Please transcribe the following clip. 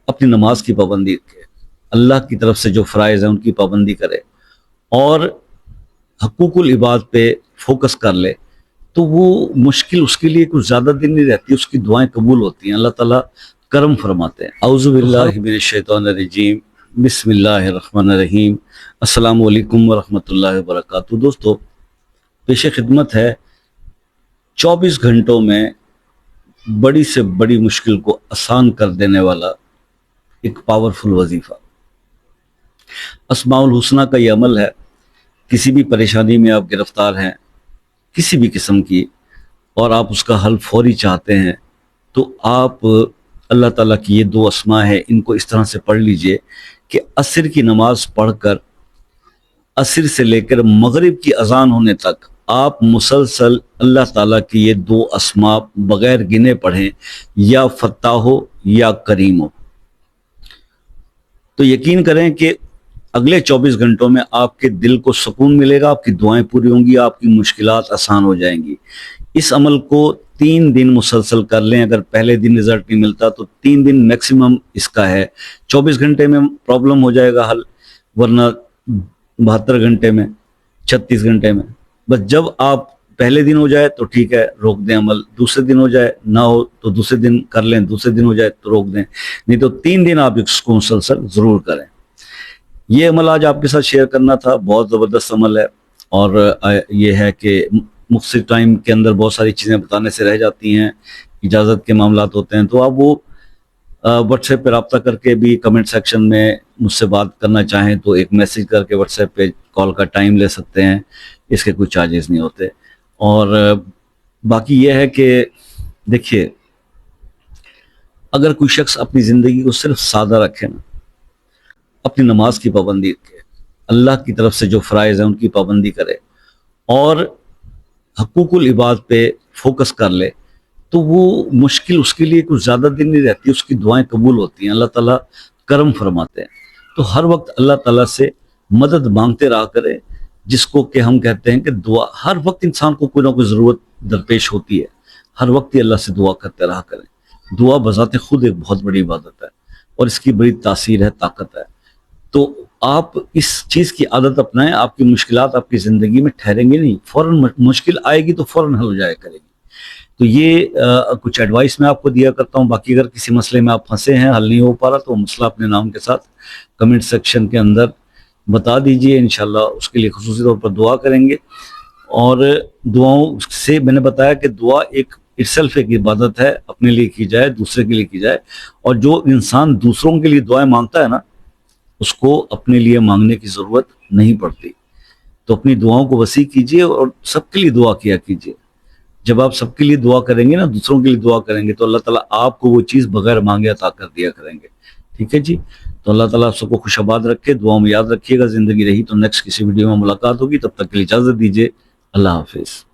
اپنی نماز کی پابندی رکھے، اللہ کی طرف سے جو فرائض ہیں ان کی پابندی کرے اور حقوق العباد پہ فوکس کر لے تو وہ مشکل اس کے لیے کچھ زیادہ دن نہیں رہتی، اس کی دعائیں قبول ہوتی ہیں، اللہ تعالیٰ کرم فرماتے ہیں۔ اعوذ باللہ من الشیطان الرجیم، بسم اللہ الرحمن الرحیم، السلام علیکم ورحمۃ اللہ وبرکاتہ۔ دوستو، پیش خدمت ہے 24 گھنٹوں میں بڑی سے بڑی مشکل کو آسان کر دینے والا ایک پاورفل وظیفہ۔ اسماء الحسنہ کا یہ عمل ہے، کسی بھی پریشانی میں آپ گرفتار ہیں کسی بھی قسم کی اور آپ اس کا حل فوری چاہتے ہیں تو آپ اللہ تعالیٰ کی یہ 2 اسماء ہیں، ان کو اس طرح سے پڑھ لیجئے کہ عصر کی نماز پڑھ کر عصر سے لے کر مغرب کی اذان ہونے تک آپ مسلسل اللہ تعالیٰ کی یہ 2 اسماء بغیر گنے پڑھیں، یا فتاح ہو یا کریم ہو، تو یقین کریں کہ اگلے 24 گھنٹوں میں آپ کے دل کو سکون ملے گا، آپ کی دعائیں پوری ہوں گی، آپ کی مشکلات آسان ہو جائیں گی۔ اس عمل کو 3 دن مسلسل کر لیں، اگر پہلے دن رزلٹ نہیں ملتا تو 3 دن میکسیمم اس کا ہے، 24 گھنٹے میں پرابلم ہو جائے گا حل، ورنہ 72 گھنٹے میں، 36 گھنٹے میں۔ بس جب آپ پہلے دن ہو جائے تو ٹھیک ہے، روک دیں عمل، دوسرے دن ہو جائے نہ ہو تو دوسرے دن کر لیں، دوسرے دن ہو جائے تو روک دیں، نہیں تو 3 دن آپ اس کو مسلسل ضرور کریں۔ یہ عمل آج آپ کے ساتھ شیئر کرنا تھا، بہت زبردست عمل ہے، اور یہ ہے کہ مختصر ٹائم کے اندر بہت ساری چیزیں بتانے سے رہ جاتی ہیں، اجازت کے معاملات ہوتے ہیں، تو آپ وہ واٹس ایپ پہ رابطہ کر کے بھی کمنٹ سیکشن میں مجھ سے بات کرنا چاہیں تو ایک میسج کر کے واٹس ایپ پہ کال کا ٹائم لے سکتے ہیں، اس کے کوئی چارجز نہیں ہوتے۔ اور باقی یہ ہے کہ دیکھیے، اگر کوئی شخص اپنی زندگی کو صرف سادہ رکھے نا، اپنی نماز کی پابندی رکھے، اللہ کی طرف سے جو فرائض ہیں ان کی پابندی کرے اور حقوق العباد پہ فوکس کر لے تو وہ مشکل اس کے لیے کچھ زیادہ دن نہیں رہتی، اس کی دعائیں قبول ہوتی ہیں، اللہ تعالیٰ کرم فرماتے ہیں۔ تو ہر وقت اللہ تعالیٰ سے مدد مانگتے رہا کرے، جس کو کہ ہم کہتے ہیں کہ دعا، ہر وقت انسان کو کوئی نہ کوئی ضرورت درپیش ہوتی ہے، ہر وقت ہی اللہ سے دعا کرتے رہا کریں۔ دعا بذات خود ایک بہت بڑی عبادت ہے اور اس کی بڑی تاثیر ہے، طاقت ہے۔ تو آپ اس چیز کی عادت اپنائیں، آپ کی مشکلات آپ کی زندگی میں ٹھہریں گے نہیں، فوراً مشکل آئے گی تو فوراً حل ہو جایا کرے گی۔ تو یہ کچھ ایڈوائس میں آپ کو دیا کرتا ہوں۔ باقی اگر کسی مسئلے میں آپ پھنسے ہیں، حل نہیں ہو پا رہا، تو وہ مسئلہ اپنے نام کے ساتھ کمنٹ سیکشن کے اندر بتا دیجئے، انشاءاللہ اس کے لیے خصوصی طور پر دعا کریں گے۔ اور دعاؤں سے میں نے بتایا کہ دعا ایک اٹسیلف ایک عبادت ہے، اپنے لیے کی جائے، دوسرے کے لیے کی جائے، اور جو انسان دوسروں کے لیے دعائیں مانگتا ہے نا، اس کو اپنے لیے مانگنے کی ضرورت نہیں پڑتی۔ تو اپنی دعاؤں کو وسیع کیجئے اور سب کے لیے دعا کیا کیجئے۔ جب آپ سب کے لیے دعا کریں گے نا، دوسروں کے لیے دعا کریں گے، تو اللہ تعالیٰ آپ کو وہ چیز بغیر مانگے عطا کر دیا کریں گے۔ ٹھیک ہے جی، تو اللہ تعالیٰ آپ سب کو خوش آباد رکھے، دعاؤں میں یاد رکھیے گا۔ زندگی رہی تو نیکسٹ کسی ویڈیو میں ملاقات ہوگی، تب تک کے لیے اجازت دیجیے، اللہ حافظ۔